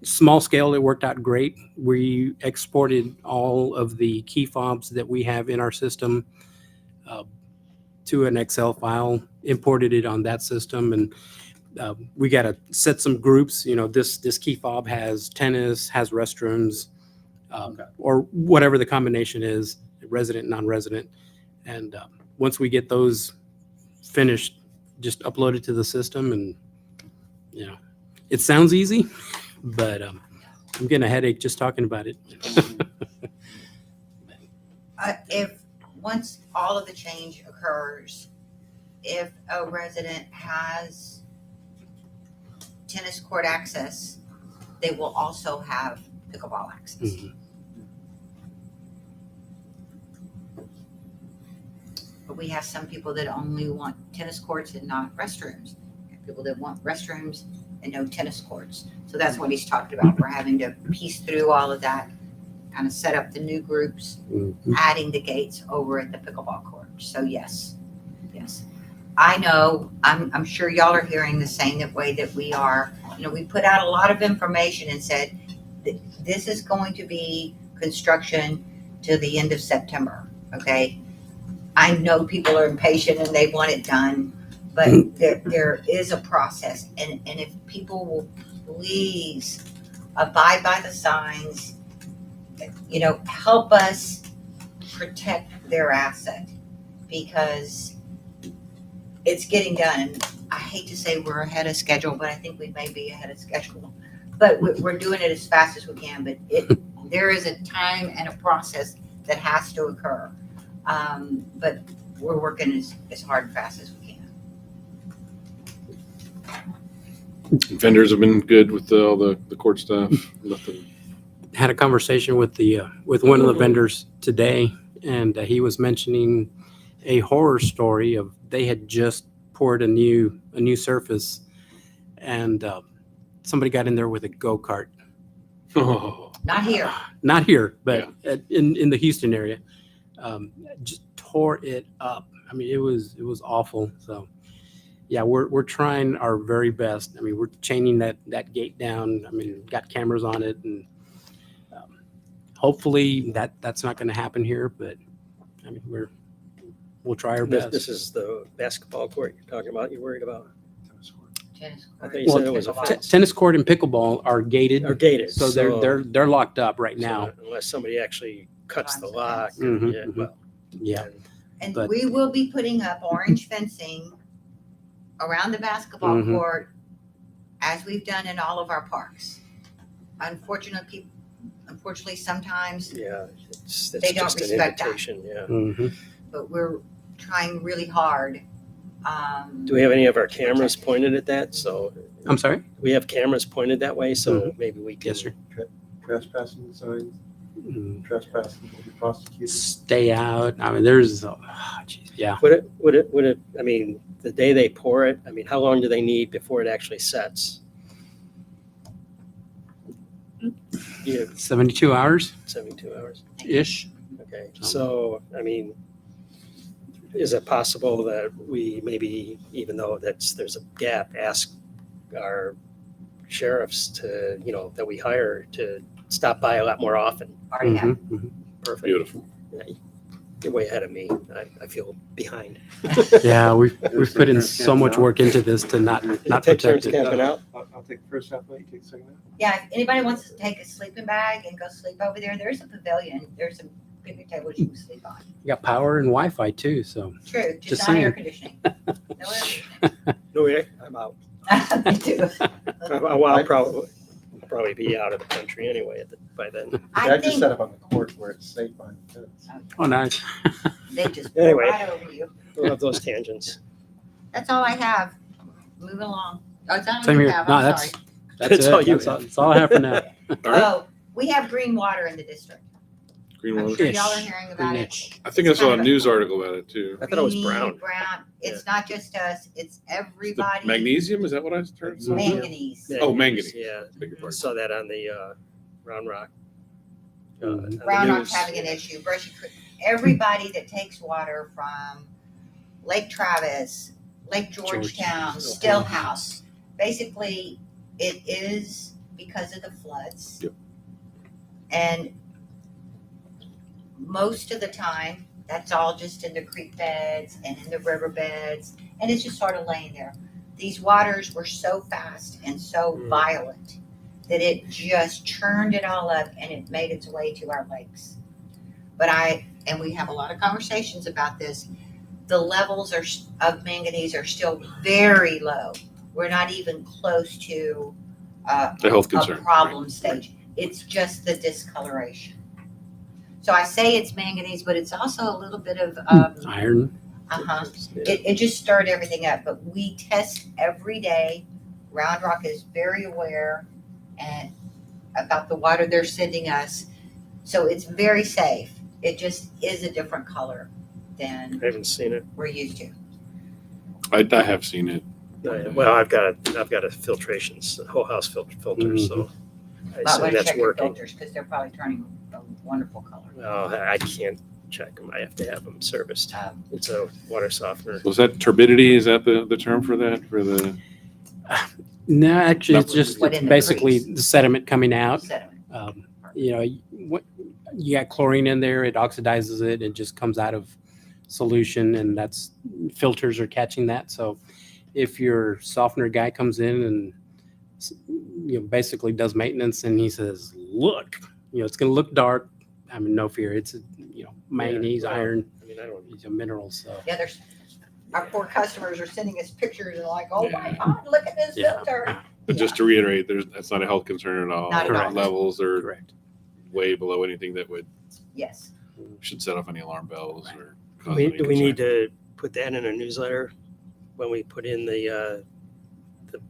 small scale, it worked out great. We exported all of the key fobs that we have in our system to an Excel file, imported it on that system, and we got to set some groups. This key fob has tennis, has restrooms, or whatever the combination is, resident, non-resident. And once we get those finished, just upload it to the system. And, it sounds easy, but I'm getting a headache just talking about it. If once all of the change occurs, if a resident has tennis court access, they will also have pickleball access. But we have some people that only want tennis courts and not restrooms. People that want restrooms and no tennis courts. So that's what he's talked about. We're having to piece through all of that, kind of set up the new groups, adding the gates over at the pickleball court. So yes. I know, I'm sure y'all are hearing the same way that we are. We put out a lot of information and said, this is going to be construction to the end of September, okay? I know people are impatient and they want it done, but there is a process. And if people will please abide by the signs, help us protect their asset, because it's getting done. And I hate to say we're ahead of schedule, but I think we may be ahead of schedule. But we're doing it as fast as we can. But there is a time and a process that has to occur. But we're working as hard and fast as we can. Vendors have been good with all the court stuff. Nothing. Had a conversation with one of the vendors today, and he was mentioning a horror story of they had just poured a new surface, and somebody got in there with a go-kart. Oh. Not here. Not here, but in the Houston area. Just tore it up. It was awful. So yeah, we're trying our very best. We're chaining that gate down. Got cameras on it, and hopefully that's not going to happen here, but we'll try our best. This is the basketball court you're talking about, you're worried about? Tennis court. I thought you said it was a fence. Tennis court and pickleball are gated. So they're locked up right now. Unless somebody actually cuts the lock. Yeah. And But- we will be putting up orange fencing around the basketball court, as we've done in all of our parks. Unfortunately, sometimes, It's They don't just an respect that. invitation, but we're trying really hard. Do we have any of our cameras pointed at that? So I'm sorry? we have cameras pointed that way, so maybe we can. Yes, sir. Trespassing signs, trespassing will be prosecuted. Stay out. There's, yeah. Would it, the day they pour it, how long do they need before it actually sets? 72 hours 72 hours. ish. Okay, so, is it possible that we maybe, even though there's a gap, ask our sheriffs to, that we hire to stop by a lot more often? Already have. Perfect. Beautiful. You're way ahead of me. I feel behind. Yeah, we've put in so much work into this to not Take protect turns it. camping out? I'll take the first half night, you take the second half. Yeah, if anybody wants to take a sleeping bag and go sleep over there, there's a pavilion. There's some picnic tables you can sleep on. You got power and Wi-Fi too, so True, Just just not air saying. conditioning. No air conditioning. No, I'm out. Me too. I'll probably be out of the country anyway by then. I I just think set up on the court where it's safe on the fence. Oh, nice. they just go Anyway. right over you. We'll have those tangents. That's all I have. Moving along. Oh, it's not all Same you here. have. No, I'm that's, sorry. that's it. all you That's all I have for now. All right. Oh, we have green water in the district. Green I'm water. sure Ish. y'all are hearing about it. Greenish. I think I It's saw kind a of news article about it too. I thought it was Green, brown. brown. It's not just us, it's The everybody. magnesium, is that what I heard? Manganese. Oh, manganese. Yeah, Beg your I pardon. saw that on the Round Rock. On the Brown Rock's news. having an issue. Brushy Creek. Everybody that takes water from Lake Travis, Lake Georgetown, Stillhouse, basically it is because of the floods. Yep. And most of the time, that's all just in the creek beds and in the river beds, and it's just sort of laying there. These waters were so fast and so violent that it just churned it all up and it made its way to our lakes. But and we have a lot of conversations about this, the levels of manganese are still very low. We're not even close to The health a concern. problem stage. It's just the discoloration. So I say it's manganese, but it's also a little bit of Iron. it just stirred everything up. But we test every day. Round Rock is very aware and about the water they're sending us. So it's very safe. It just is a different color than I haven't seen it. we're used to. I have seen it. Well, I've got a filtration, whole house filter, so I But assume let's that's check your working. filters because they're probably turning a wonderful color. Well, I can't check them. I have to have them serviced. It's a water softener. Was that turbidity? Is that the term for that? For the No, actually, it's just What in the basically creeks? the sediment coming out. Sediment. You know, you got chlorine in there, it oxidizes it, it just comes out of solution, and that's filters are catching that. So if your softener guy comes in and basically does maintenance and he says, look, it's going to look dark, I mean, no fear, it's manganese, well, iron, I mean, I don't. these are minerals. So Yeah, our poor customers are sending us pictures and like, oh my Yeah. God, look at this Yeah. filter. And just to reiterate, that's not a health concern at all. Not at all. Our levels are correct. way below anything that Yes. should set off any alarm bells or cause Do any we need concern. to put that in a newsletter when we put in the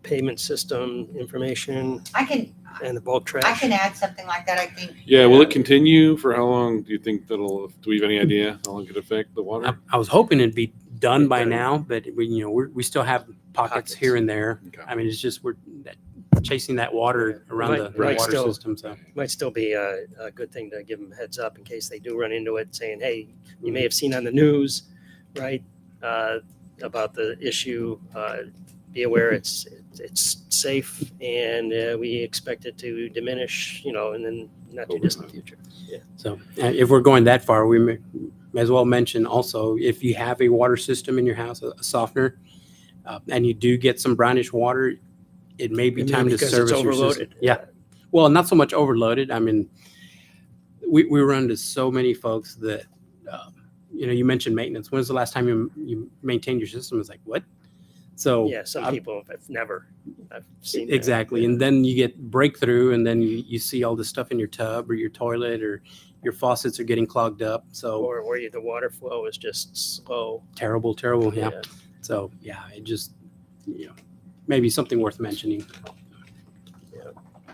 payment system information I can and the bulk trash? I can add something like that, I think. Yeah, will it continue for how long do you think do we have any idea how long it could affect the water? I was hoping it'd be done by Done. now, but we still have pockets here and there. Okay. I mean, it's just we're chasing that water around Right, the right, water still. system. So Might still be a good thing to give them heads up in case they do run into it, saying, hey, you may have seen on the news, right, about the issue. Be aware it's safe, and we expect it to diminish, in the not too distant future. Yeah. So if we're going that far, we may as well mention also, if you have a water system in your house, a softener, and you do get some brownish water, it may be You mean time to because it's service your overloaded? system. Yeah. Well, not so much overloaded. I mean, we run into so many folks that, you mentioned maintenance. When's the last time you maintained your system? It's like, what? So Yeah, some people have never. I've seen that. exactly. And then you get breakthrough, and then you see all this stuff in your tub or your toilet, or your faucets are getting clogged up. So Or where the water flow is just slow. terrible. Yeah. So yeah, it just, maybe something worth mentioning.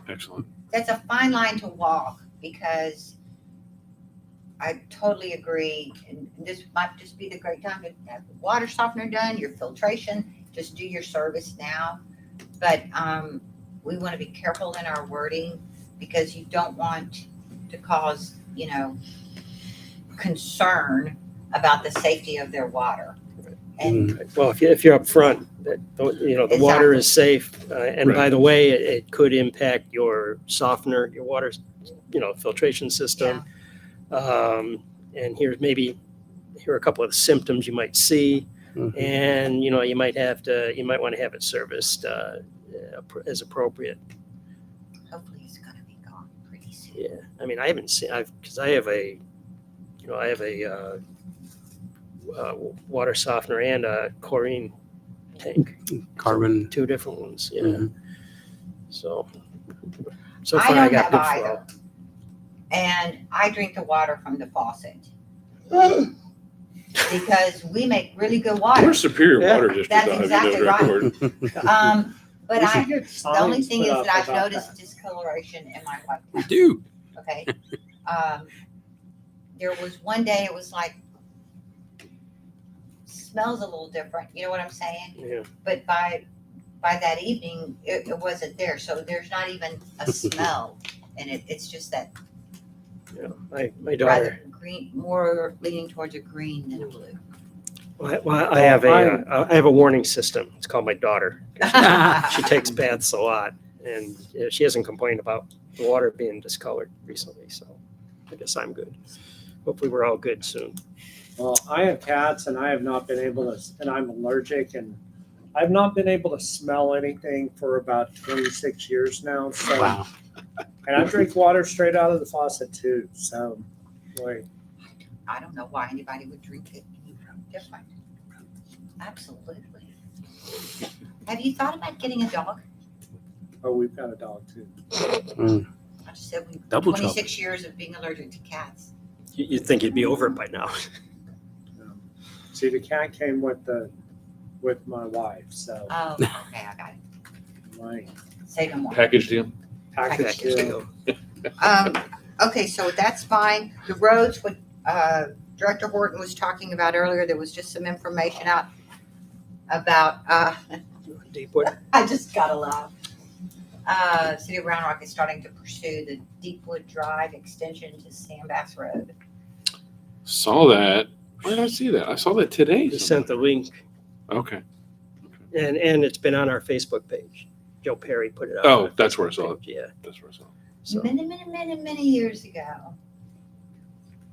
Excellent. That's a fine line to walk because I totally agree. And this might just be the great time to have the water softener done, your filtration, just do your service now. But we want to be careful in our wording because you don't want to cause, concern about the safety of their water. And Well, if you're up front, that the water is safe, and by Right. the way, it could impact your softener, your water, filtration system. And here are a couple of the symptoms you might see, Mhm. and you might want to have it serviced as appropriate. hopefully it's going to be gone pretty soon. Yeah, I mean, I haven't seen. Because I have a water softener and a chlorine tank. Carbon. Two different ones, yeah. Mhm. So I far I don't got have good either. flow. And I drink the water from the faucet. Because we make really good water. We're Superior Yeah. Water District, That's I'll have exactly you know, right. record. But We should I, get the only signs thing put is up that I've about noticed that. discoloration in my white We pants, do. okay? There was one day it was like, smells a little different, you know what I'm saying? Yeah. But by that evening, it wasn't there, so there's not even a smell. And it's just that Yeah. My rather daughter, green, more leaning towards a green than a blue. I have a warning system. It's called my daughter. She takes baths a lot, and she hasn't complained about the water being discolored recently. So I guess I'm good. Hopefully, we're all good soon. Well, I have cats and I have not been able to, and I'm allergic and I've not been able to smell anything for about 26 years now. So, Wow. and I drink water straight out of the faucet too. So, boy, I don't know why anybody would drink it any different. Absolutely. Have you thought about getting a dog? oh, we've got a dog too. Mm. I just said we Double 26 years of being allergic to cats. You'd think you'd be over it by now. See, the cat came with my wife, so Oh, okay, I got it. my Say no more. Package deal. package Package deal. deal. Okay, so that's fine. The roads, what Director Horton was talking about earlier, there was just some information out about, Deepwood. I just gotta laugh. City of Round Rock is starting to pursue the Deepwood Drive extension to Sandbass Road. Saw that. Where did I see that? I saw that today. He sent the link, Okay. and it's been on our Facebook page. Joe Perry put it up. Oh, on our that's where I Facebook saw it. page, Yeah. That's where I saw it. So Many years ago,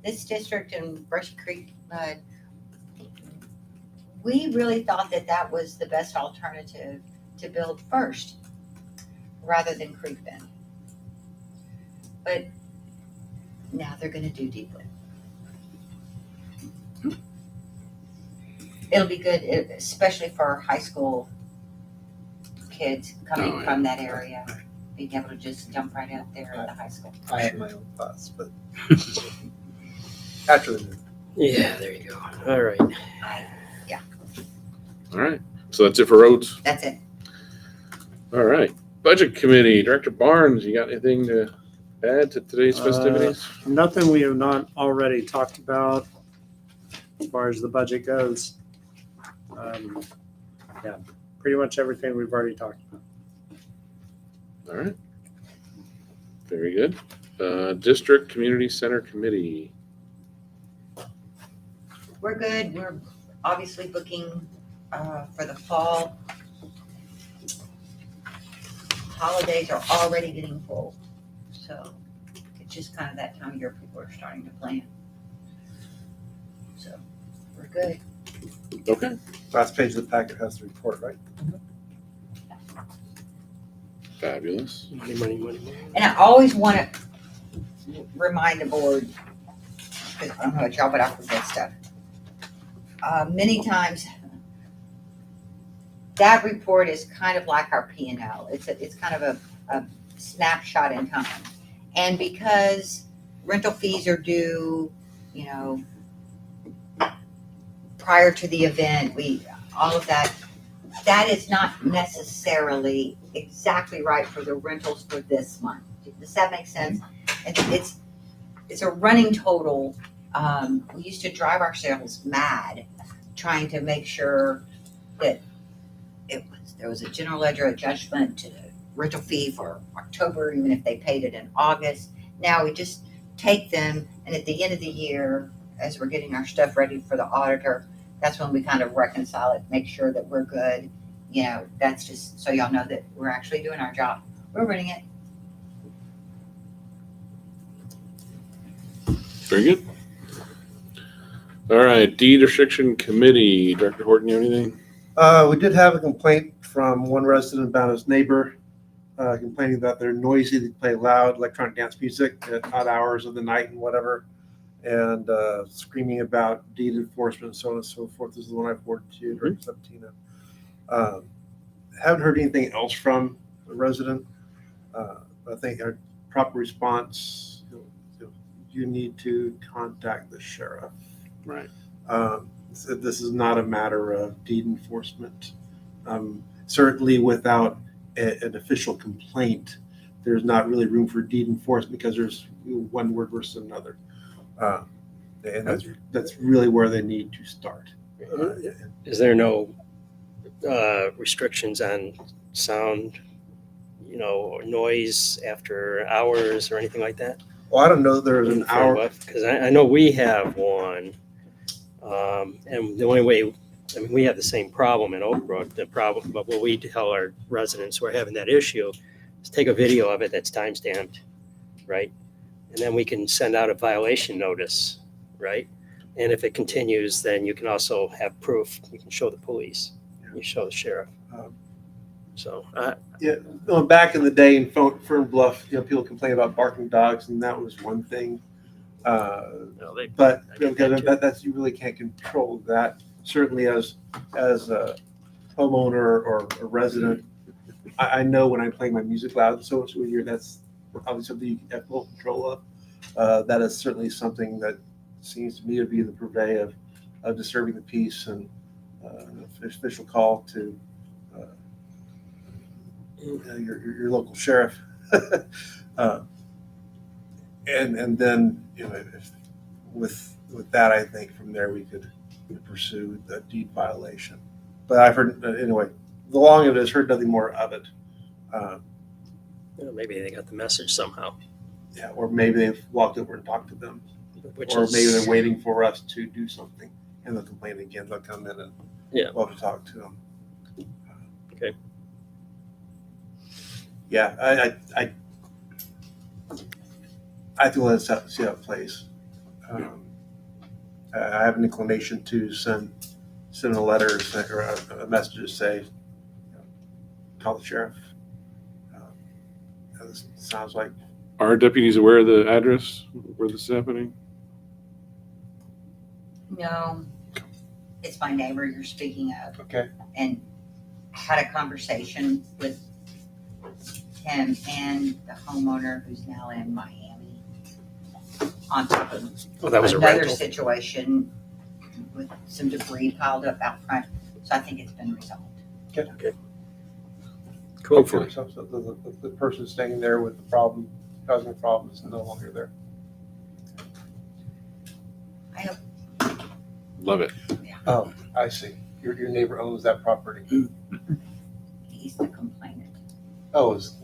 this district in Brushy Creek, we really thought that that was the best alternative to build first rather than Creek Bend. But now they're gonna do Deepwood. It'll be good, especially for high school kids coming Oh, yeah. from that area, being able to just jump right out there at the high school. I have my own thoughts, but after the yeah, there you go. All right. All right. So that's it for roads. That's it. All right. Budget Committee, Director Barnes, you got anything to add to today's festivities? Nothing we have not already talked about as far as the budget goes. Yeah, pretty much everything we've already talked about. All right. Very good. District Community Center Committee. We're good. We're obviously booking for the fall. Holidays are already getting full. So it's just kind of that time of year people are starting to plan. So we're good. Okay. last page of the packet has the report, right? Fabulous. Money, money, money, money. And I always want to remind the board, because I don't know about y'all, but I forget stuff. Many times, that report is kind of like our P&L. It's kind of a snapshot in time. And because rental fees are due, prior to the event, all of that, that is not necessarily exactly right for the rentals for this month. Does that make sense? It's a running total. We used to drive ourselves mad trying to make sure that there was a general ledger adjustment to the rental fee for October, even if they paid it in August. Now we just take them, and at the end of the year, as we're getting our stuff ready for the auditor, that's when we kind of reconcile it, make sure that we're good. That's just so y'all know that we're actually doing our job. We're running it. Very good. All right, Deed Restriction Committee, Director Horton, you have anything? We did have a complaint from one resident about his neighbor complaining that they're noisy, they play loud electronic dance music at odd hours of the night and whatever, and screaming about deed enforcement and so on and so forth. This is the one I forwarded to you, Director Septina. Haven't heard anything else from a resident. I think our proper response, you need to contact the sheriff. Right. So this is not a matter of deed enforcement. Certainly without an official complaint, there's not really room for deed enforcement because there's one word versus another. And that's really where they need to start. Is there no restrictions on sound, or noise after hours or anything like that? Well, I don't know that there's an hour. Because I know we have one, and the only way, we have the same problem in Oak Brook. But what we tell our residents who are having that issue is take a video of it that's timestamped, right? And then we can send out a violation notice, right? And if it continues, then you can also have proof. You can show the police. You show the sheriff. Back in the day in Fern Bluff, people complain about barking dogs, and that was one thing. But that's you really can't control that. Certainly, as a homeowner or a resident, I know when I'm playing my music loud, so we hear that's probably something you have full control of. That is certainly something that seems to me to be the purvey of disturbing the peace, and an official call to your local sheriff. And then with that, I think from there we could pursue the deed violation. But I've heard anyway. The long of it is heard nothing more of it. Maybe they got the message somehow. Yeah, or maybe they've walked over and talked to them, maybe they're waiting for us to do something, and they'll complain again. They'll come in and we'll have to talk to them. Okay. Yeah, I think let's see how it plays. I have an inclination to send a letter or a message to say, call the sheriff. This sounds like. Are deputies aware of the address where this is happening? No, it's my neighbor you're speaking of. Okay. And had a conversation with him and the homeowner who's now in Miami on top of that was a another rental. situation with some debris piled up out front. So I think it's been resolved. Okay. Cool. Hopefully. So the person staying there with the problem, causing the problem, is no longer there. I hope. Love it. Oh, I see. Your neighbor owns that property. He's the complainant. Oh, it's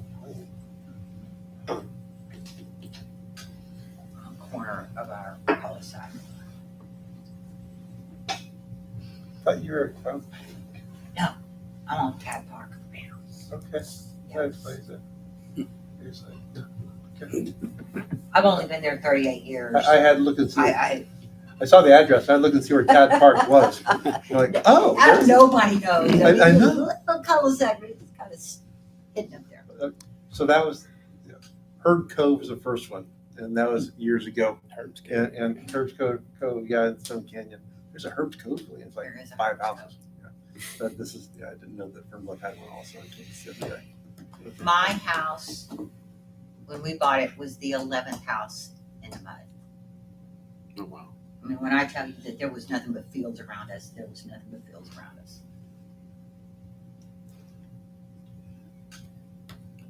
On the corner of our cul-de-sac. thought you were. Oh, I'm on Tad Park. okay. That explains it. Okay. I've only been there 38 years. I had to look and see. I I saw the address. I had to look and see where Tad Park was. You're like, oh, there's- nobody knows. I know. Little cul-de-sac, it's kind of hidden up there. So that was Herb Cove was the first one, and that was years ago. And Herb's Cove, yeah, in Stone Canyon. There's a Herb's Cove. It's like There is a 5 Herb's houses. Yeah. But this is, I didn't know that Fern Bluff had one also. My house, when we bought it, was the 11th house in the mud. Oh, wow. I mean, when I tell you that there was nothing but fields around us, there was nothing but fields around us.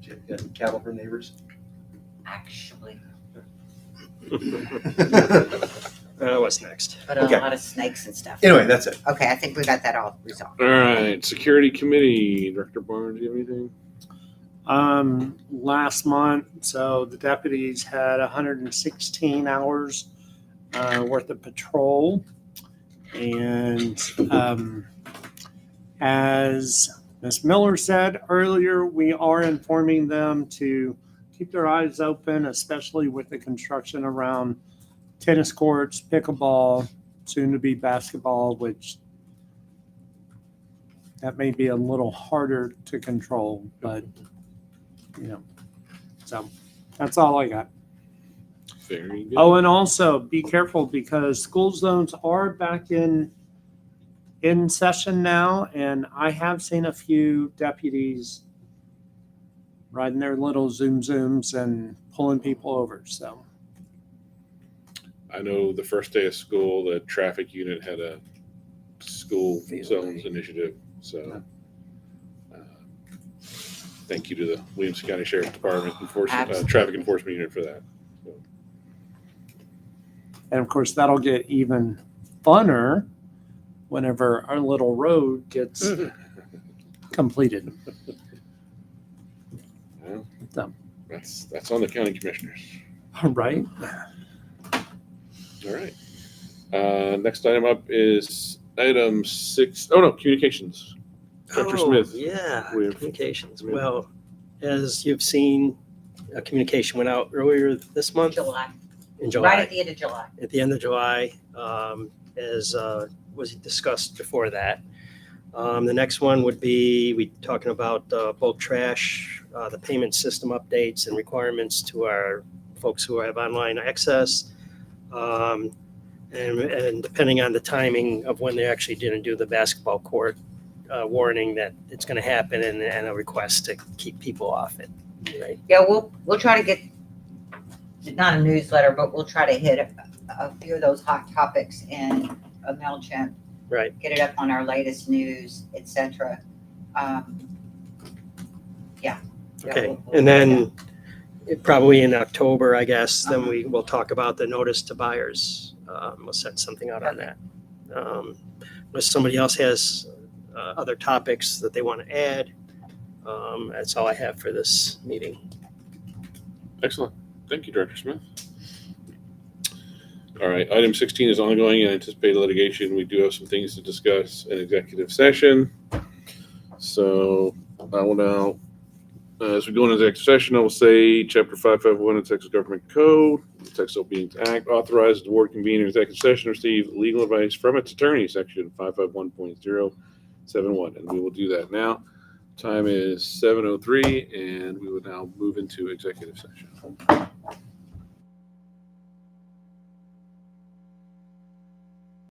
You got cattle for neighbors. Actually, What's next? but Okay. a lot of snakes and stuff. Anyway, that's it. Okay, I think we got that all resolved. All right. Security Committee, Director Barnes, do you have anything? Last month, so the deputies had 116 hours worth of patrol. And as Ms. Miller said earlier, we are informing them to keep their eyes open, especially with the construction around tennis courts, pickleball, soon to be basketball, which that may be a little harder to control, but so that's all I got. Very good. Oh, and also be careful because school zones are back in in session now, and I have seen a few deputies riding their little zooms and pulling people over. So I know the first day of school, the traffic unit had a school zones initiative. So thank you to the Williamson County Sheriff's Department traffic enforcement unit for that. So. and of course that'll get even funner whenever our little road gets completed. Well, So. that's on the county commissioners. Right. All right. Next item up is item 6. Oh no, communications. Dr. Smith. Yeah, We have- communications. Well, as you've seen, a communication went out earlier this month. July, In July. right at the end of July. At the end of July, as was discussed before that. The next one would be, we talking about bulk trash, the payment system updates and requirements to our folks who have online access. And depending on the timing of when they're actually going to do the basketball court, warning that it's going to happen and a request to keep people off it. Right? Yeah, we'll try to get, not a newsletter, but we'll try to hit a few of those hot topics in a MailChimp. Right. Get it up on our latest news, etc. Yeah. Okay. And then probably in October, I guess, then we will talk about the notice to buyers. We'll set something out on that. Unless somebody else has other topics that they want to add, that's all I have for this meeting. Excellent. Thank you, Director Smith. All right. Item 16 is ongoing and anticipated litigation. We do have some things to discuss in executive session. So I will now, as we go into executive session, I will say Chapter 551 of the Texas Government Code, the Texas Obedience Act authorizes the board convener in executive session to receive legal advice from its attorney, Section 551.071. And we will do that now. Time is 7:03, and we will now move into executive session.